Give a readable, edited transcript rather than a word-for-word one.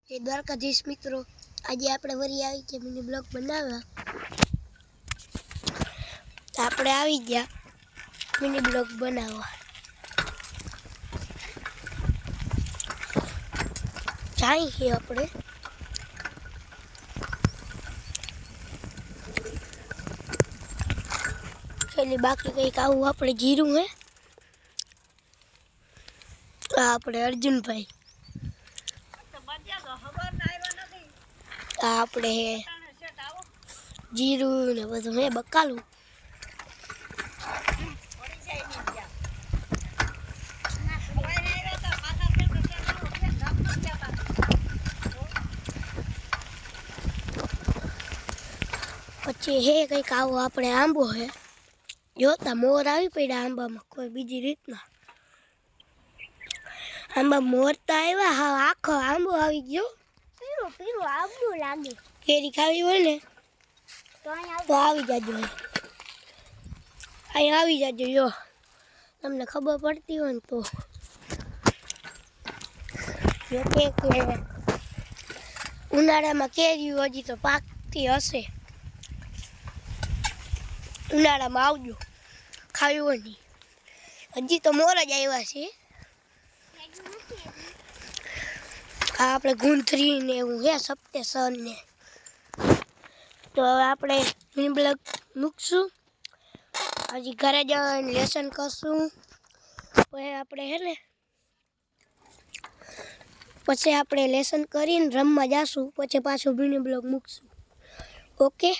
એ દ્વારકાધીશ મિત્રો, આજે આપણે વરી આવી ગયા મિની બ્લોગ બનાવવા. આપણે આવી ગયા મિની બ્લોગ બનાવવા. જાય છે આપણે. છેલ્લી બાકી કંઈક આવું આપણે જીરું હે. આપણે અર્જુનભાઈ, આપણે જીરું ને બધું હે બકાલું. પછી હે કંઈક આવો આપણે આંબો હે. જોતા મોર આવી પડ્યા આંબામાં, કોઈ બીજી રીતના આંબા મોરતા આવ્યા. હા, આખો આંબો આવી ગયો. પીરું પીરું આંબો લાગે. કેરી ખાવી હોય ને તો આવી જાજો. અહીં આવી જાજો. જો તમને ખબર પડતી હોય ને તો. જો કે ઉનાળામાં કેરી હજી તો પાકતી હશે. ઉનાળામાં આવજો, ખાવી હોય નહીં. હજી તો મોર જ આવ્યા છે. આ આપણે ગુંથરી ને એવું હે સપ્ટેસન ને. તો હવે આપણે મિની બ્લોગ મૂકશું. હજી ઘરે જઈને લેસન કરશું. પછી આપણે હે ને પછી આપણે લેસન કરીને રમવા જાશું. પછી પાછું મિની બ્લોગ મૂકશું. ઓકે.